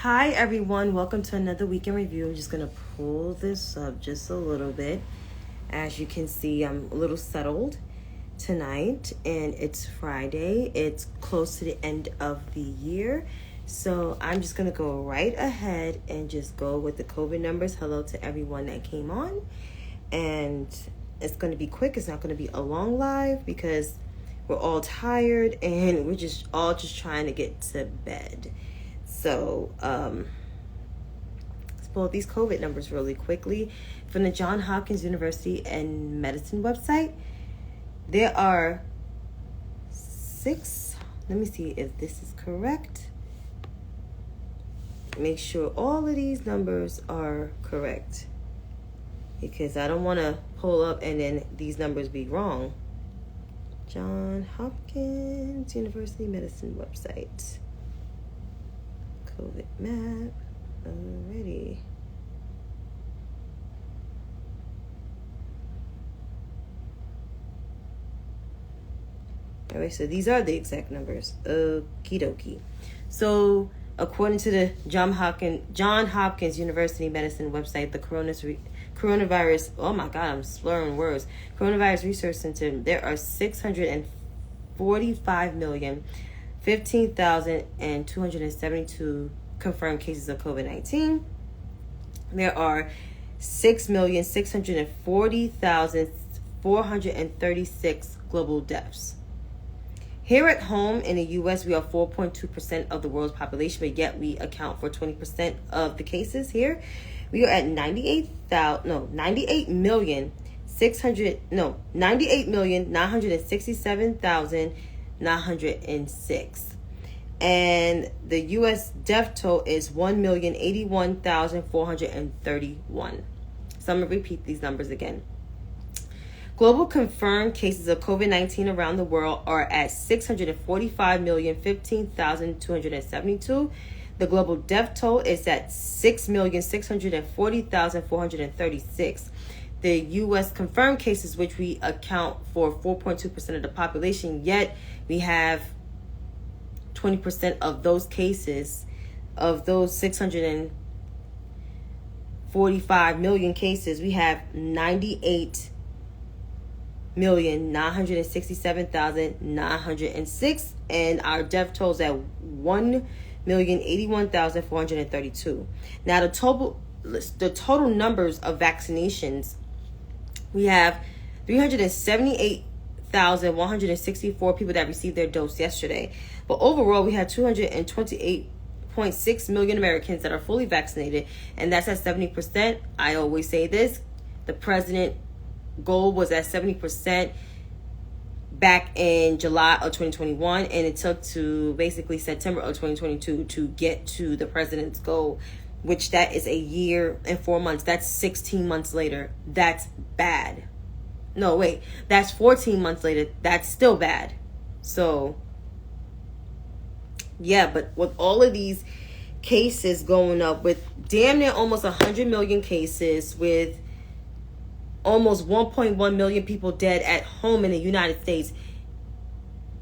Hi everyone, welcome to another week in review. I'm just going to pull this up just a little bit. As you can see, I'm a little settled tonight and it's Friday. It's close to the end of the year. So I'm just going to go right ahead and just go with the COVID numbers. Hello to everyone that came on. And it's going to be quick. It's not going to be a long live because we're all tired and we're just all trying to get to bed. So, let's pull up these COVID numbers really quickly. From the Johns Hopkins University and Medicine website, there are 6. Let me see if this is correct. Make sure all of these numbers are correct, because I don't want to pull up and then these numbers be wrong. Johns Hopkins University Medicine website. COVID map. Alrighty. Alright, so these are the exact numbers. Okie dokie. So, according to the Johns Hopkins University Medicine website, the coronavirus, oh my god, I'm slurring words. Coronavirus Research Center, there are 645,015,272 confirmed cases of COVID-19. There are 6,640,436 global deaths. Here at home in the U.S., we are 4.2% of the world's population, but yet we account for 20% of the cases here. We are at 98,967,906. And the U.S. death toll is 1,081,431. So I'm going to repeat these numbers again. Global confirmed cases of COVID-19 around the world are at 645,015,272. The global death toll is at 6,640,436. The U.S. confirmed cases, which we account for 4.2% of the population, yet we have 20% of those cases, of those 645 million cases, we have 98,967,906, and our death tolls at 1,081,432. Now the total numbers of vaccinations, we have 378,164 people that received their dose yesterday. But overall, we had 228.6 million Americans that are fully vaccinated, and that's at 70%. I always say this, the president goal was at 70% back in July of 2021, and it took to basically September of 2022 to get to the president's goal, which that is a year and 4 months. That's 16 months later. That's bad. No, wait, that's 14 months later. That's still bad. So, yeah, but with all of these cases going up, with damn near almost 100 million cases, with almost 1.1 million people dead at home in the United States,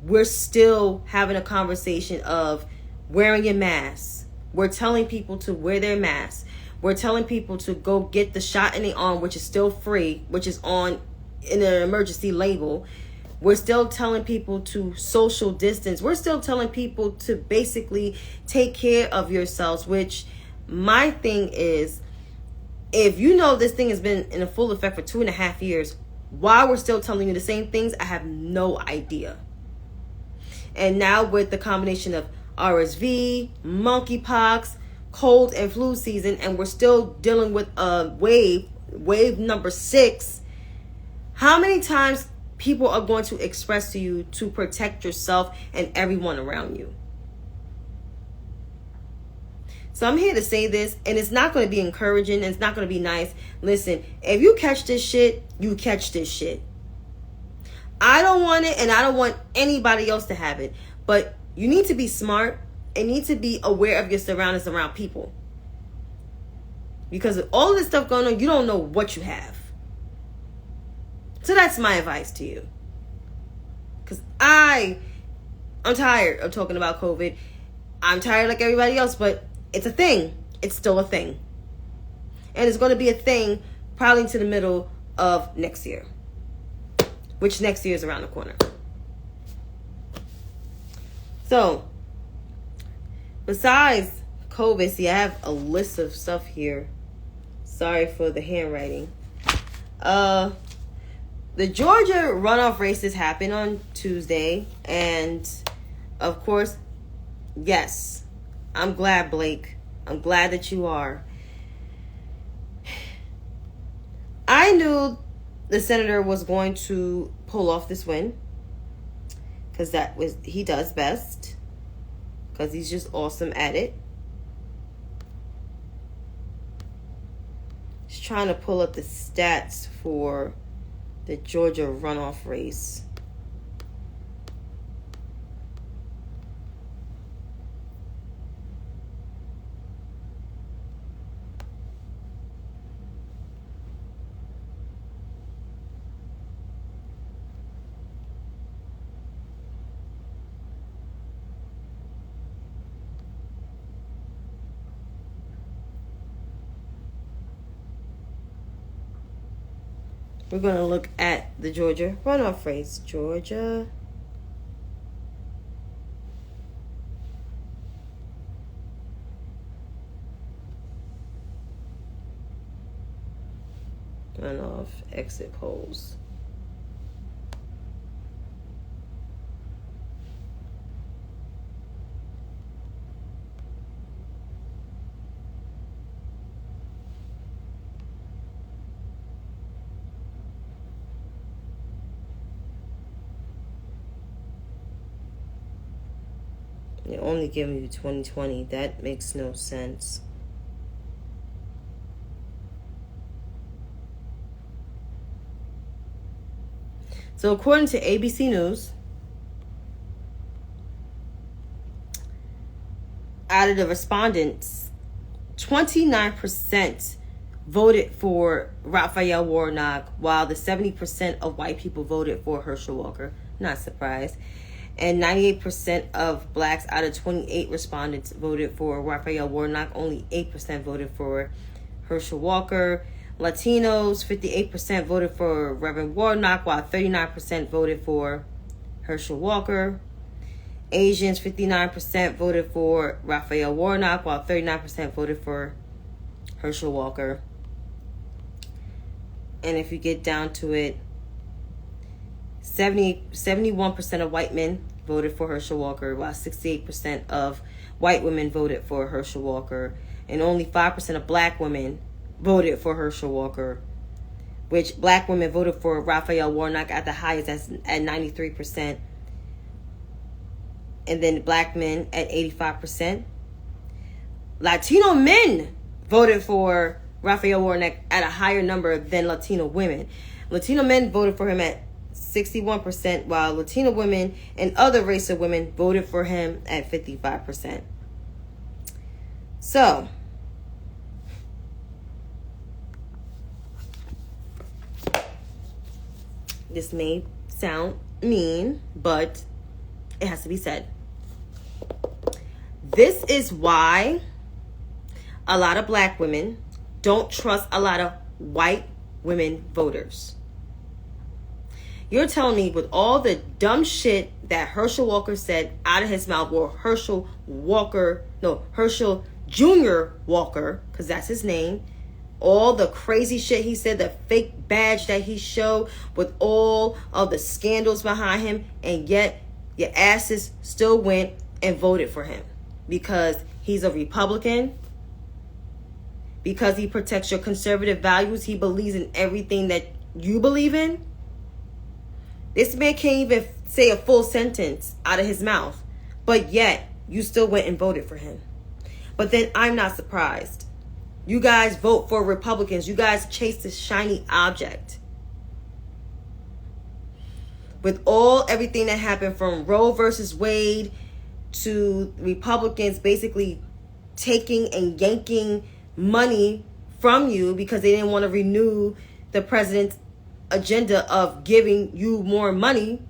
we're still having a conversation of wearing your mask. We're telling people to wear their masks. We're telling people to go get the shot in the arm, which is still free, which is on in an emergency label. We're still telling people to social distance. We're still telling people to basically take care of yourselves, which my thing is, if you know this thing has been in a full effect for 2.5 years, why we're still telling you the same things, I have no idea. And now with the combination of RSV, monkeypox, cold and flu season, and we're still dealing with a wave number 6, how many times people are going to express to you to protect yourself and everyone around you? So I'm here to say this, and it's not going to be encouraging, and it's not going to be nice. Listen, if you catch this shit, you catch this shit. I don't want it, and I don't want anybody else to have it. But you need to be smart and need to be aware of your surroundings around people. Because with all this stuff going on, you don't know what you have. So that's my advice to you. Because I'm tired of talking about COVID. I'm tired like everybody else, but it's a thing. It's still a thing. And it's going to be a thing probably into the middle of next year. Which next year is around the corner. So, besides COVID, see, I have a list of stuff here. Sorry for the handwriting. The Georgia runoff races happened on Tuesday. And, of course, yes, I'm glad, Blake. I'm glad that you are. I knew the senator was going to pull off this win. Because he does best. Because he's just awesome at it. Just trying to pull up the stats for the Georgia runoff race. We're going to look at the Georgia runoff race. Georgia runoff exit polls. They're only giving you 2020. That makes no sense. So according to ABC News, out of the respondents, 29% voted for Raphael Warnock, while the 70% of white people voted for Herschel Walker. Not surprised. And 98% of blacks out of 28 respondents voted for Raphael Warnock. Only 8% voted for Herschel Walker. Latinos, 58% voted for Reverend Warnock, while 39% voted for Herschel Walker. Asians, 59% voted for Raphael Warnock, while 39% voted for Herschel Walker. And if you get down to it, 71% of white men voted for Herschel Walker, while 68% of white women voted for Herschel Walker, and only 5% of black women voted for Herschel Walker, which black women voted for Raphael Warnock at the highest at 93%, and then black men at 85%. Latino men voted for Raphael Warnock at a higher number than Latino women. Latino men voted for him at 61%, while Latino women and other race of women voted for him at 55%. So, this may sound mean, but it has to be said. This is why a lot of black women don't trust a lot of white women voters. You're telling me with all the dumb shit that Herschel Walker said out of his mouth, or Herschel Jr. Walker, because that's his name, all the crazy shit he said, the fake badge that he showed with all of the scandals behind him, and yet your asses still went and voted for him because he's a Republican, because he protects your conservative values, he believes in everything that you believe in. This man can't even say a full sentence out of his mouth, but yet you still went and voted for him. But then I'm not surprised. You guys vote for Republicans. You guys chase this shiny object. With everything that happened from Roe versus Wade to Republicans basically taking and yanking money from you because they didn't want to renew the president's agenda of giving you more money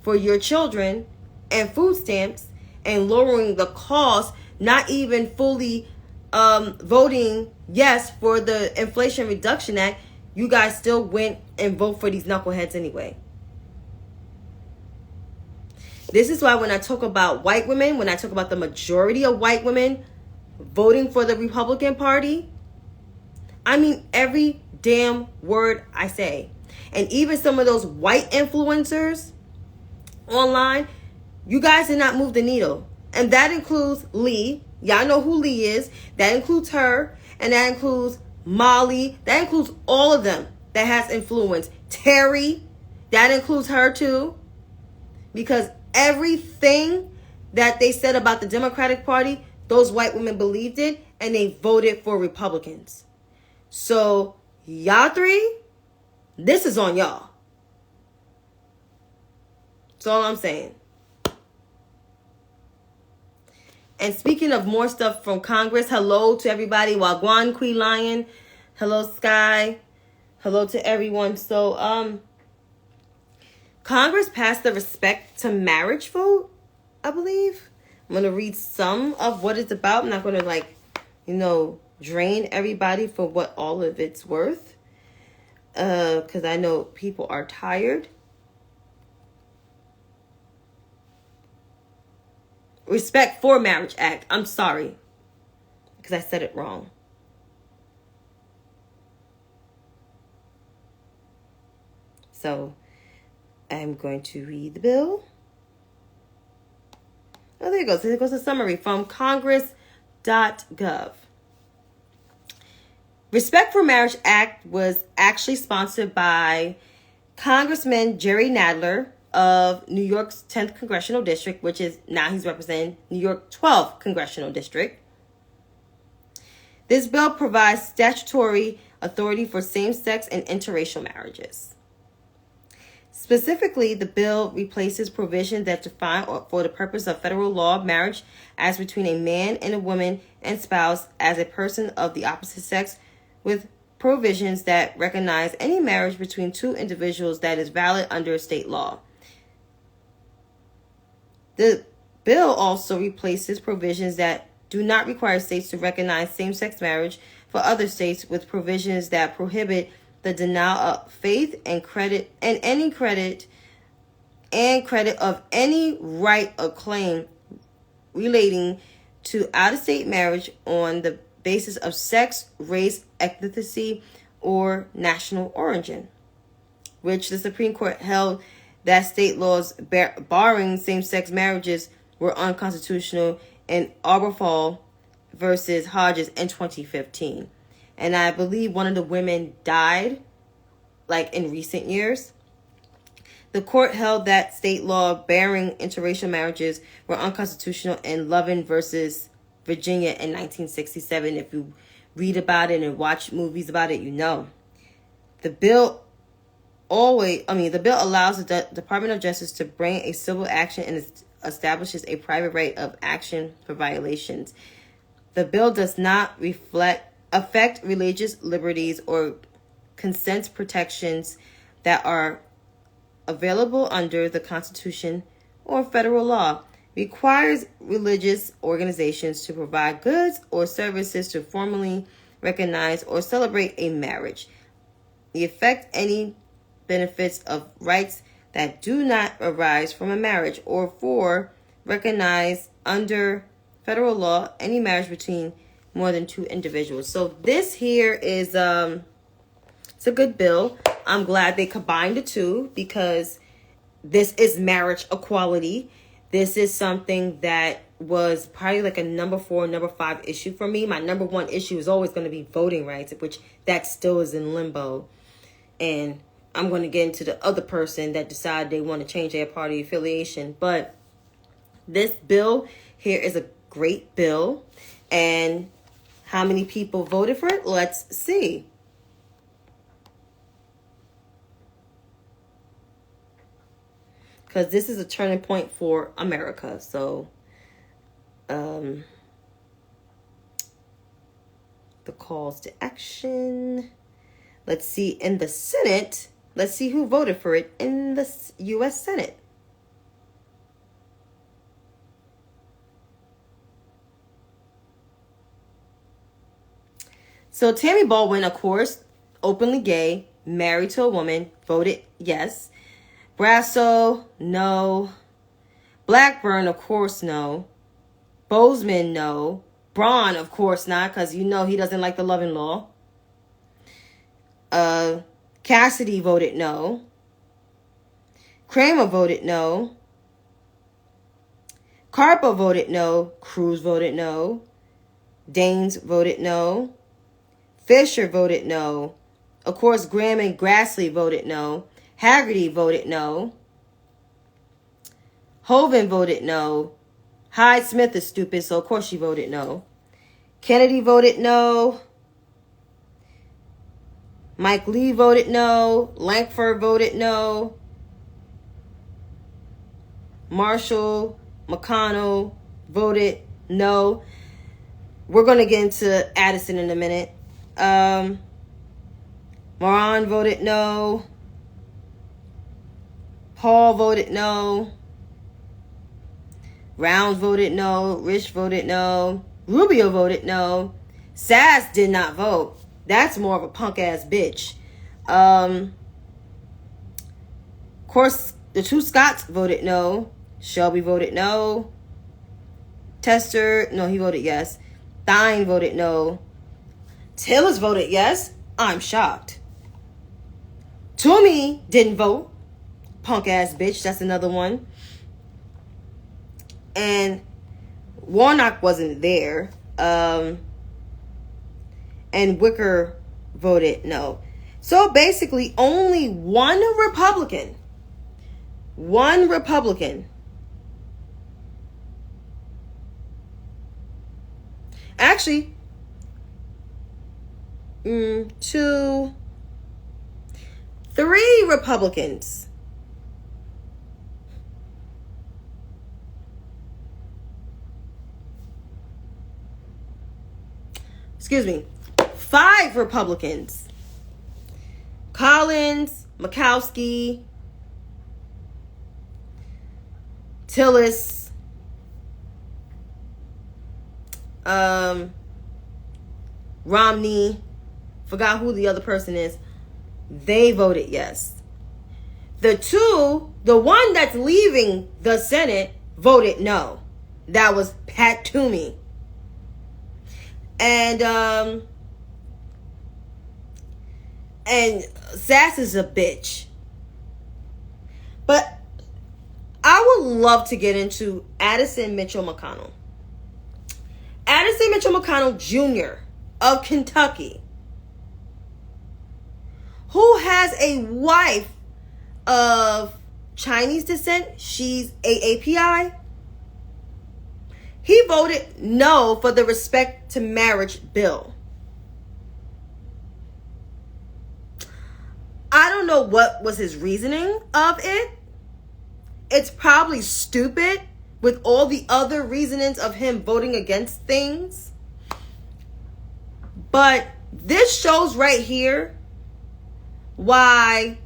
for your children and food stamps and lowering the cost not even fully voting yes for the Inflation Reduction Act, you guys still went and vote for these knuckleheads anyway. This is why when I talk about white women, when I talk about the majority of white women voting for the Republican Party, I mean every damn word I say. And even some of those white influencers online, you guys did not move the needle. And that includes Lee. Y'all know who Lee is. That includes her. And that includes Molly. That includes all of them that has influence. Terry, that includes her too. Because everything that they said about the Democratic Party, those white women believed it and they voted for Republicans. So y'all three, this is on y'all. That's all I'm saying. And speaking of more stuff from Congress, hello to everybody. Wagwan Queen Lion. Hello, Sky. Hello to everyone. So, Congress passed the Respect to Marriage vote, I believe. I'm going to read some of what it's about. I'm not going to, drain everybody for what all of it's worth. Because I know people are tired. Respect for Marriage Act. I'm sorry. Because I said it wrong. So, I'm going to read the bill. Oh, there it goes. There goes a summary from Congress.gov. Respect for Marriage Act was actually sponsored by Congressman Jerry Nadler of New York's 10th Congressional District, which is now he's representing New York 12th Congressional District. This bill provides statutory authority for same-sex and interracial marriages. Specifically, the bill replaces provisions that define for the purpose of federal law marriage as between a man and a woman and spouse as a person of the opposite sex with provisions that recognize any marriage between two individuals that is valid under state law. The bill also replaces provisions that do not require states to recognize same-sex marriage for other states with provisions that prohibit the denial of faith and credit of any right or claim relating to out-of-state marriage on the basis of sex, race, ethnicity, or national origin, which the Supreme Court held that state laws barring same-sex marriages were unconstitutional in Arborfall versus Hodges in 2015. And I believe one of the women died, in recent years. The court held that state law barring interracial marriages were unconstitutional in Lovin versus Virginia in 1967. If you read about it and watch movies about it, you know. The bill allows the Department of Justice to bring a civil action and establishes a private right of action for violations. The bill does not affect religious liberties or consent protections that are available under the Constitution or federal law. Requires religious organizations to provide goods or services to formally recognize or celebrate a marriage. The effect any benefits of rights that do not arise from a marriage or for recognize under federal law any marriage between more than two individuals. So this here is it's a good bill. I'm glad they combined the two because this is marriage equality. This is something that was probably like a number 4, number 5 issue for me. My number 1 issue is always going to be voting rights, which that still is in limbo. And I'm going to get into the other person that decided they want to change their party affiliation. But this bill here is a great bill. And how many people voted for it? Let's see. Because this is a turning point for America. So, the calls to action. Let's see in the Senate. Let's see who voted for it in the U.S. Senate. So Tammy Baldwin, of course, openly gay, married to a woman, voted yes. Brasso, no. Blackburn, of course, no. Bozeman, no. Braun, of course not, because you know he doesn't like the loving law. Cassidy voted no. Kramer voted no. Carper voted no. Cruz voted no. Daines voted no. Fisher voted no. Of course, Graham and Grassley voted no. Haggerty voted no. Hovind voted no. Hyde Smith is stupid, so of course she voted no. Kennedy voted no. Mike Lee voted no. Lankford voted no. Marshall McConnell voted no. We're going to get into Addison in a minute. Moran voted no. Paul voted no. Rounds voted no. Rich voted no. Rubio voted no. Sass did not vote. That's more of a punk ass bitch. Of course, the two Scotts voted no. Shelby voted no. Tester, no, he voted yes. Thine voted no. Taylor's voted yes. I'm shocked. Toomey didn't vote. Punk ass bitch. That's another one. And Warnock wasn't there. And Wicker voted no. So basically, only one Republican. Actually, 2, 3 Republicans. Excuse me. 5 Republicans. Collins, Murkowski, Tillis, Romney, forgot who the other person is. They voted yes. The one that's leaving the Senate voted no. That was Pat Toomey. And Sass is a bitch. But I would love to get into Addison Mitchell McConnell. Addison Mitchell McConnell Jr. of Kentucky, who has a wife of Chinese descent. She's AAPI. He voted no for the Respect to Marriage bill. I don't know what was his reasoning of it. It's probably stupid with all the other reasonings of him voting against things. But this shows right here why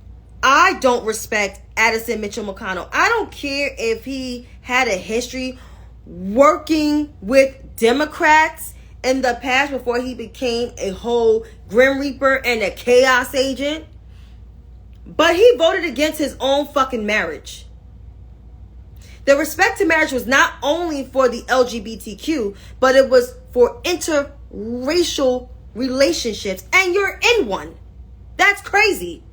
I don't respect Addison Mitchell McConnell. I don't care if he had a history working with Democrats in the past before he became a whole Grim Reaper and a chaos agent. But he voted against his own fucking marriage. The Respect to Marriage was not only for the LGBTQ, but it was for interracial relationships. And you're in one. That's crazy.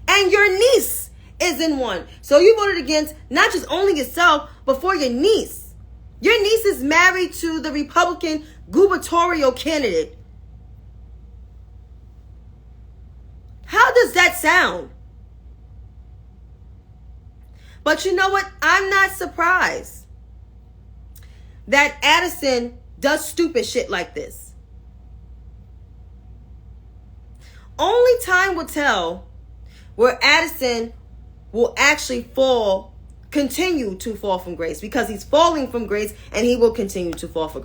And your niece is in one. So you voted against not just only yourself, but for your niece. Your niece is married to the Republican gubernatorial candidate. How does that sound? But you know what? I'm not surprised that Addison does stupid shit like this. Only time will tell where Addison will actually continue to fall from grace, because he's falling from grace and he will continue to fall from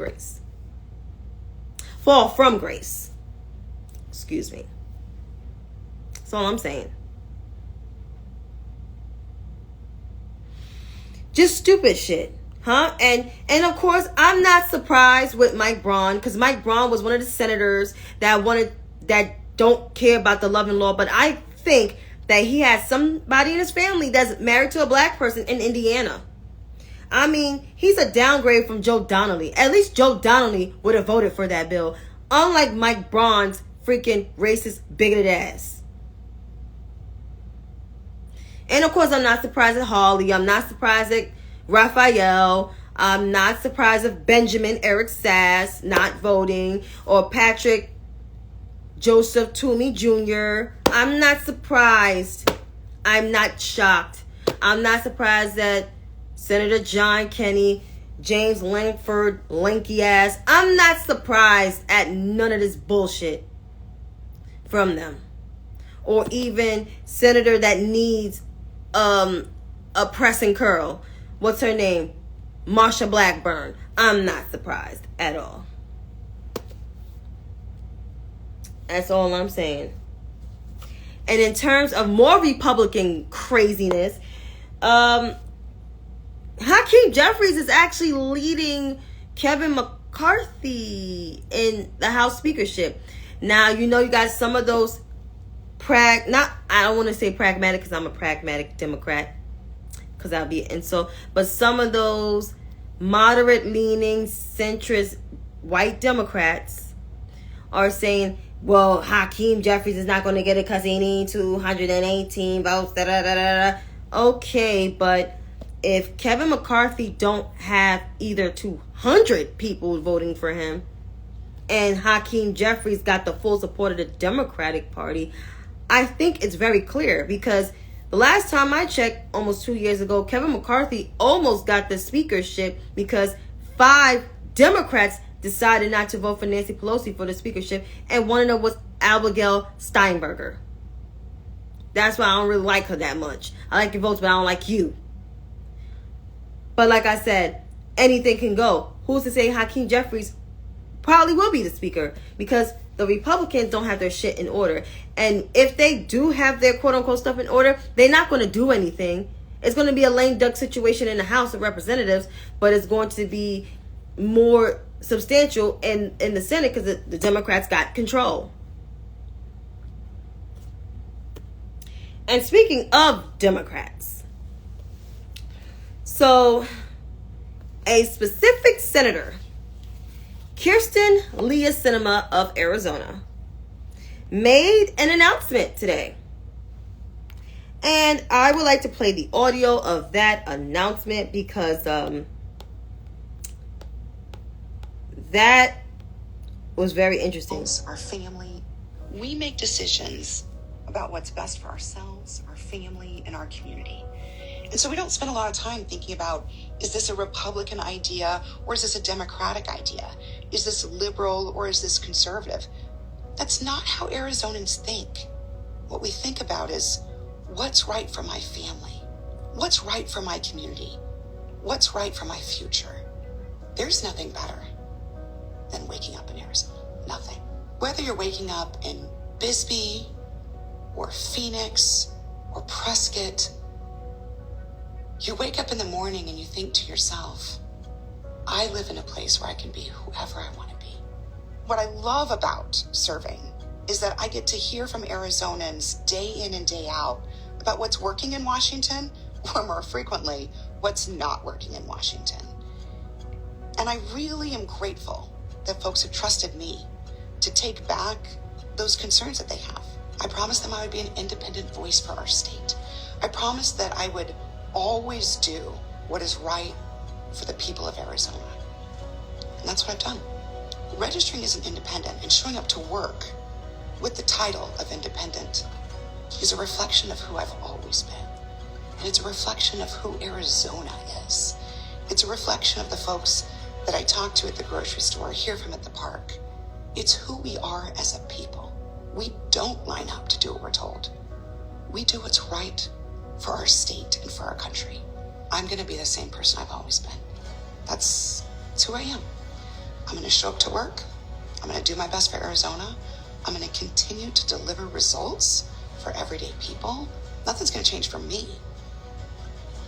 grace. Excuse me. That's all I'm saying. Just stupid shit. And of course, I'm not surprised with Mike Braun, because Mike Braun was one of the senators that don't care about the love and law. But I think that he has somebody in his family that's married to a black person in Indiana. I mean, he's a downgrade from Joe Donnelly. At least Joe Donnelly would have voted for that bill, unlike Mike Braun's freaking racist, bigoted ass. And of course, I'm not surprised at Hawley. I'm not surprised at Raphael. I'm not surprised at Benjamin Eric Sass not voting, or Patrick Joseph Toomey Jr. I'm not surprised. I'm not shocked. I'm not surprised that Senator John Kenney, James Langford, lanky ass. I'm not surprised at none of this bullshit from them. Or even Senator that needs a pressing curl. What's her name? Marsha Blackburn. I'm not surprised at all. That's all I'm saying. And in terms of more Republican craziness, Hakeem Jeffries is actually leading Kevin McCarthy in the House speakership. Now, you know, you got some of those I don't want to say pragmatic, because I'm a pragmatic Democrat, because I'll be an insult, but some of those moderate-leaning, centrist white Democrats are saying, well, Hakeem Jeffries is not going to get it because he needs 218 votes. Da, da, da, da, da. Okay, but if Kevin McCarthy don't have either 200 people voting for him, and Hakeem Jeffries got the full support of the Democratic Party, I think it's very clear, because the last time I checked, almost 2 years ago, Kevin McCarthy almost got the speakership because 5 Democrats decided not to vote for Nancy Pelosi for the speakership, and one of them was Abigail Steinberger. That's why I don't really like her that much. I like your votes, but I don't like you. But like I said, anything can go. Who's to say Hakeem Jeffries probably will be the speaker, because the Republicans don't have their shit in order. And if they do have their quote-unquote stuff in order, they're not going to do anything. It's going to be a lame duck situation in the House of Representatives, but it's going to be more substantial in the Senate, because the Democrats got control. And speaking of Democrats, so a specific senator, Kirsten Leah Sinema of Arizona, made an announcement today. And I would like to play the audio of that announcement, because that was very interesting. Our family, we make decisions about what's best for ourselves, our family, and our community. And so we don't spend a lot of time thinking about, is this a Republican idea or is this a Democratic idea? Is this liberal or is this conservative? That's not how Arizonans think. What we think about is, what's right for my family? What's right for my community? What's right for my future? There's nothing better than waking up in Arizona. Nothing. Whether you're waking up in Bisbee or Phoenix or Prescott, you wake up in the morning and you think to yourself, I live in a place where I can be whoever I want to be. What I love about serving is that I get to hear from Arizonans day in and day out about what's working in Washington, or more frequently, what's not working in Washington. And I really am grateful that folks have trusted me to take back those concerns that they have. I promised them I would be an independent voice for our state. I promised that I would always do what is right for the people of Arizona. And that's what I've done. Registering as an independent and showing up to work with the title of independent is a reflection of who I've always been. And it's a reflection of who Arizona is. It's a reflection of the folks that I talk to at the grocery store, hear from at the park. It's who we are as a people. We don't line up to do what we're told. We do what's right for our state and for our country. I'm going to be the same person I've always been. That's who I am. I'm going to show up to work. I'm going to do my best for Arizona. I'm going to continue to deliver results for everyday people. Nothing's going to change for me.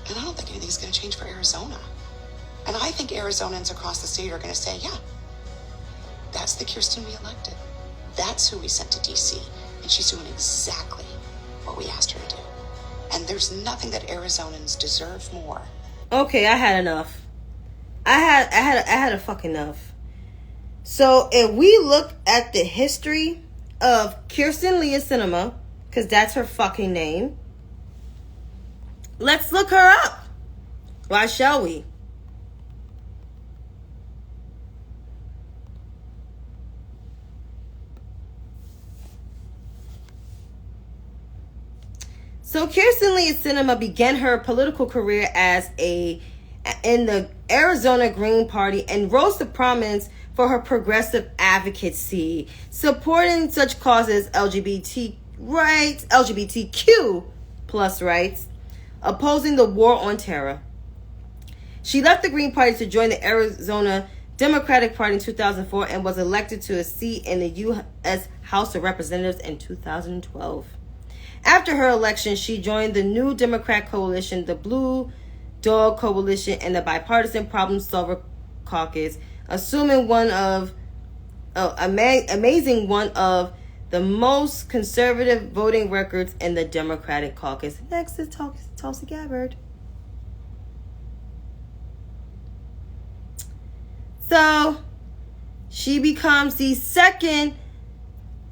And I don't think anything's going to change for Arizona. And I think Arizonans across the state are going to say, yeah, that's the Kirsten we elected. That's who we sent to D.C. And she's doing exactly what we asked her to do. And there's nothing that Arizonans deserve more. Okay, I had enough. I had a fuck enough. So if we look at the history of Kirsten Leah Sinema, because that's her fucking name, let's look her up. Why shall we? So Kirsten Leah Sinema began her political career in the Arizona Green Party and rose to prominence for her progressive advocacy, supporting such causes LGBTQ plus rights, opposing the war on terror. She left the Green Party to join the Arizona Democratic Party in 2004 and was elected to a seat in the U.S. House of Representatives in 2012. After her election, she joined the New Democrat Coalition, the Blue Dog Coalition, and the Bipartisan Problem Solver Caucus, assuming amazing one of the most conservative voting records in the Democratic caucus. Next is Tulsi Gabbard. So, she becomes the second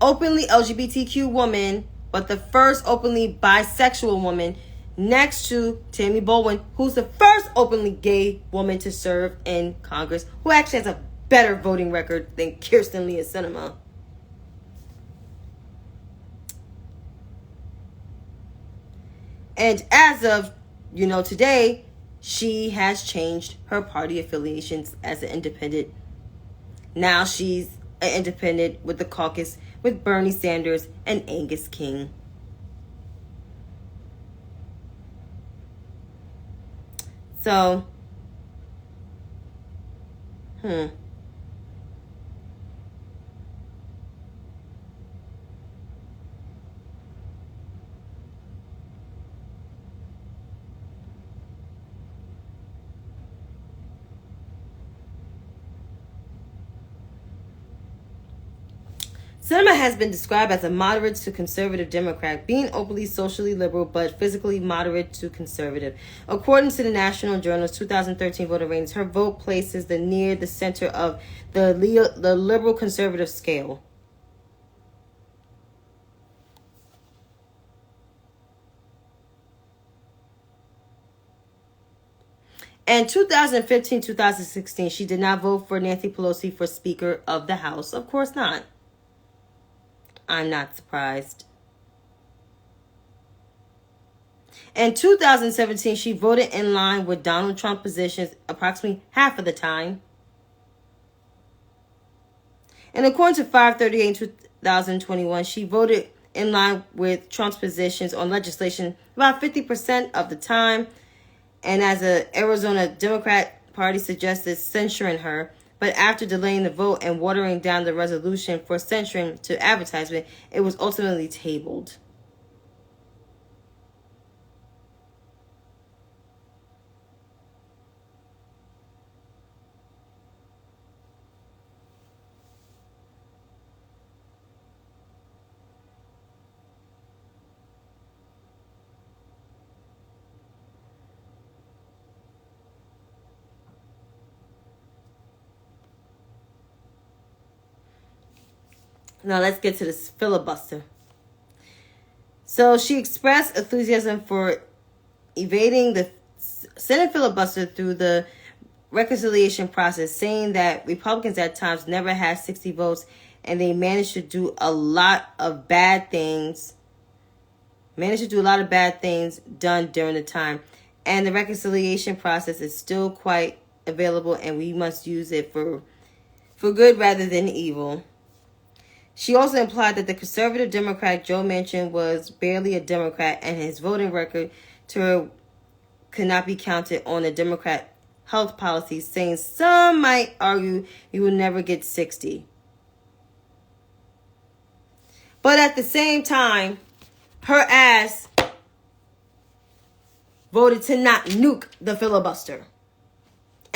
openly LGBTQ woman, but the first openly bisexual woman, next to Tammy Baldwin, who's the first openly gay woman to serve in Congress, who actually has a better voting record than Kirsten Leah Sinema. And as of, today, she has changed her party affiliations as an independent. Now she's an independent with the caucus with Bernie Sanders and Angus King. So, Sinema has been described as a moderate to conservative Democrat, being openly socially liberal but physically moderate to conservative. According to the National Journal's 2013 voter ratings, her vote places the near the center of the liberal conservative scale. In 2015-2016, she did not vote for Nancy Pelosi for Speaker of the House. Of course not. I'm not surprised. In 2017, she voted in line with Donald Trump positions approximately half of the time. And according to 538 in 2021, she voted in line with Trump's positions on legislation about 50% of the time. And as an Arizona Democrat Party suggested censuring her, but after delaying the vote and watering down the resolution for censoring to advertisement, it was ultimately tabled. Now let's get to this filibuster. So she expressed enthusiasm for evading the Senate filibuster through the reconciliation process, saying that Republicans at times never had 60 votes and they managed to do a lot of bad things. Done during the time. And the reconciliation process is still quite available and we must use it for good rather than evil. She also implied that the conservative Democrat Joe Manchin was barely a Democrat and his voting record to her could not be counted on the Democrat health policy, saying some might argue you will never get 60. But at the same time, her ass voted to not nuke the filibuster.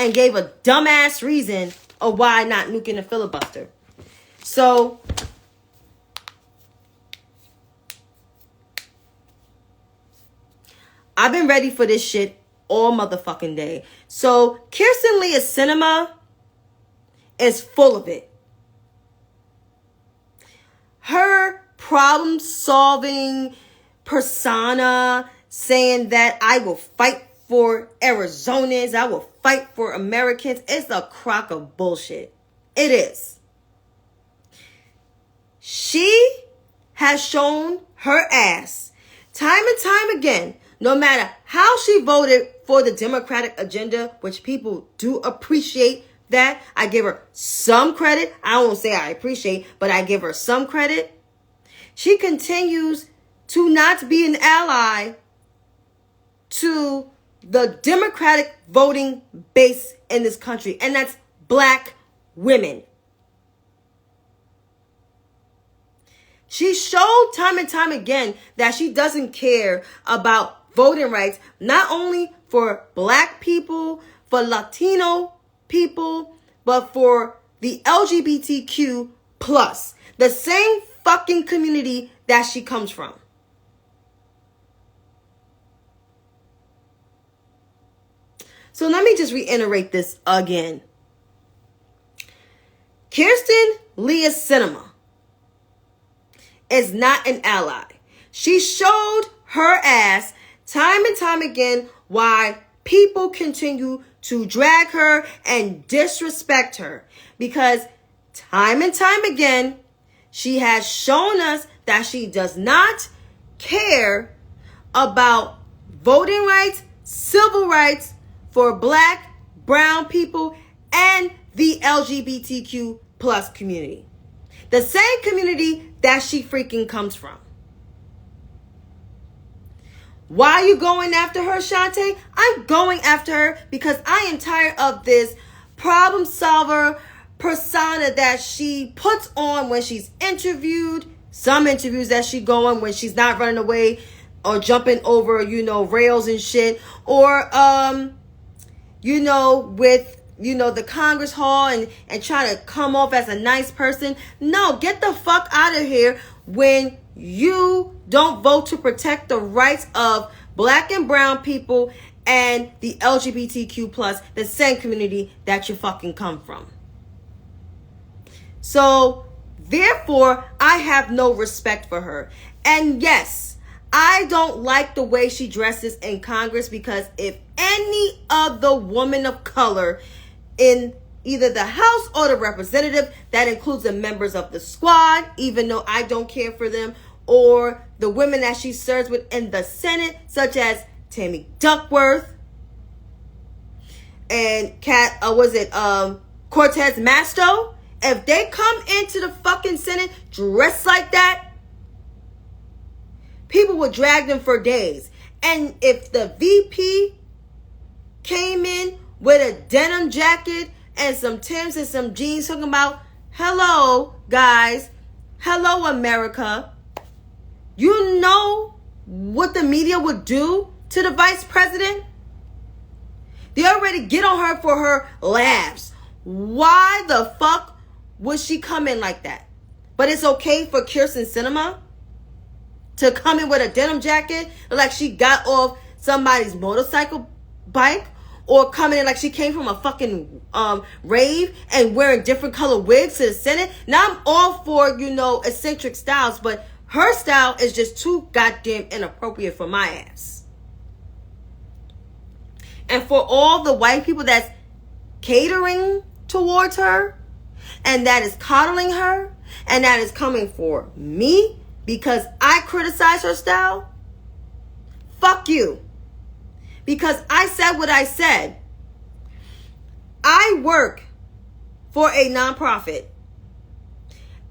and gave a dumbass reason of why not nuking a filibuster. So I've been ready for this shit all motherfucking day. So Kirsten Leah's cinema is full of it. Her problem-solving persona saying that I will fight for Arizonans, I will fight for Americans, it's a crock of bullshit. It is. She has shown her ass time and time again, no matter how she voted for the Democratic agenda, which people do appreciate that. I give her some credit. I won't say I appreciate, but I give her some credit. She continues to not be an ally to the Democratic voting base in this country, and that's black women. She showed time and time again that she doesn't care about voting rights, not only for black people, for Latino people, but for the LGBTQ plus, the same fucking community that she comes from. So let me just reiterate this again. Kirsten Leah's cinema is not an ally. She showed her ass time and time again why people continue to drag her and disrespect her. Because time and time again, she has shown us that she does not care about voting rights, civil rights for black, brown people, and the LGBTQ plus community. The same community that she freaking comes from. Why are you going after her, Chantay? I'm going after her because I am tired of this problem solver persona that she puts on when she's interviewed. Some interviews that she go on when she's not running away or jumping over, rails and shit. Or, with, the Congress Hall and trying to come off as a nice person. No, get the fuck out of here when you don't vote to protect the rights of black and brown people and the LGBTQ plus, the same community that you fucking come from. So, therefore, I have no respect for her. And yes, I don't like the way she dresses in Congress, because if any other woman of color in either the House or the Representative, that includes the members of the squad, even though I don't care for them, or the women that she serves with in the Senate, such as Tammy Duckworth and Cortez Masto, if they come into the fucking Senate dressed like that, people would drag them for days. And if the VP came in with a denim jacket and some Timbs and some jeans talking about, hello, guys, hello, America, you know what the media would do to the vice president? They already get on her for her laughs. Why the fuck would she come in like that? But it's okay for Kirsten Sinema to come in with a denim jacket like she got off somebody's motorcycle bike, or coming in like she came from a fucking rave and wearing different color wigs to the Senate. Now I'm all for, eccentric styles, but her style is just too goddamn inappropriate for my ass. And for all the white people that's catering towards her, and that is coddling her, and that is coming for me because I criticize her style, fuck you. Because I said what I said. I work for a nonprofit,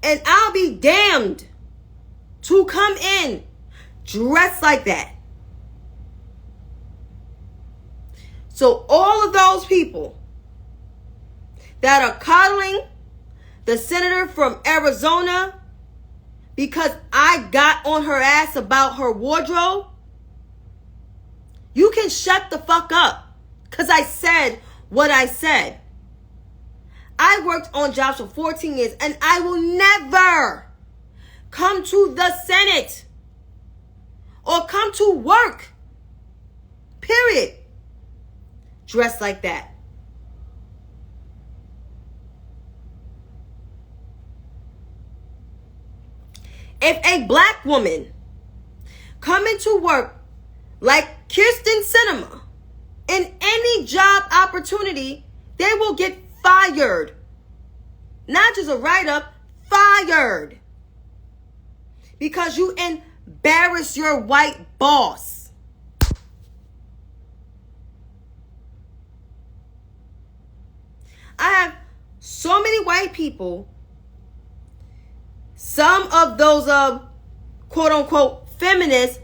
and I'll be damned to come in dressed like that. So all of those people that are coddling the senator from Arizona because I got on her ass about her wardrobe, you can shut the fuck up. Because I said what I said. I worked on jobs for 14 years and I will never come to the Senate or come to work, period, dressed like that. If a black woman come into work like Kirsten Sinema in any job opportunity, they will get fired. Not just a write-up, fired. Because you embarrass your white boss. I have so many white people, some of those quote-unquote feminists,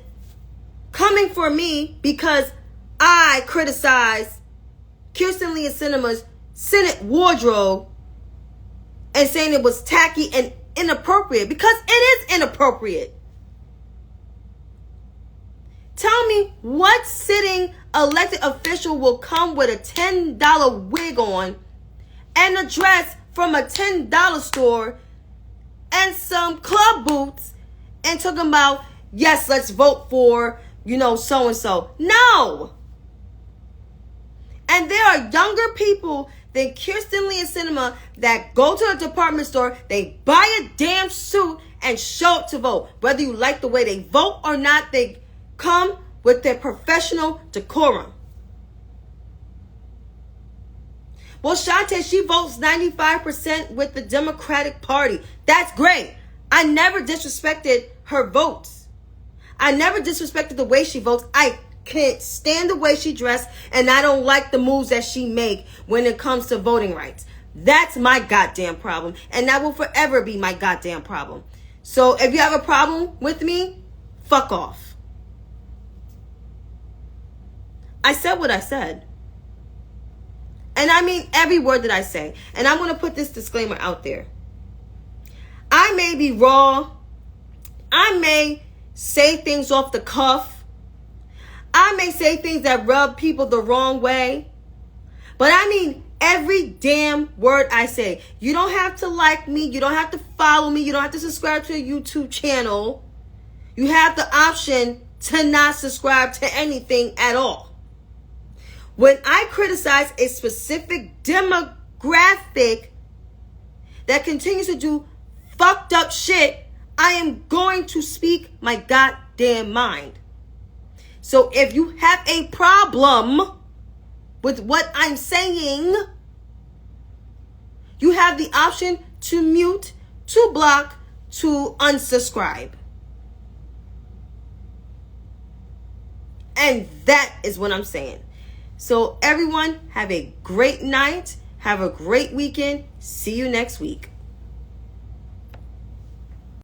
coming for me because I criticize Kirsten Lee Sinema's Senate wardrobe and saying it was tacky and inappropriate, because it is inappropriate. Tell me what sitting elected official will come with a $10 wig on and a dress from a $10 store and some club boots and talking about, yes, let's vote for, so-and-so. No. And there are younger people than Kirsten Lee Sinema that go to a department store, they buy a damn suit and show up to vote. Whether you like the way they vote or not, they come with their professional decorum. Well, Chantay, she votes 95% with the Democratic Party. That's great. I never disrespected her votes. I never disrespected the way she votes. I can't stand the way she dressed, and I don't like the moves that she make when it comes to voting rights. That's my goddamn problem, and that will forever be my goddamn problem. So if you have a problem with me, fuck off. I said what I said. And I mean every word that I say. And I'm going to put this disclaimer out there. I may be raw. I may say things off the cuff. I may say things that rub people the wrong way. But I mean every damn word I say. You don't have to like me. You don't have to follow me. You don't have to subscribe to a YouTube channel. You have the option to not subscribe to anything at all. When I criticize a specific demographic that continues to do fucked up shit, I am going to speak my goddamn mind. So if you have a problem with what I'm saying, you have the option to mute, to block, to unsubscribe. And that is what I'm saying. So everyone, have a great night. Have a great weekend. See you next week.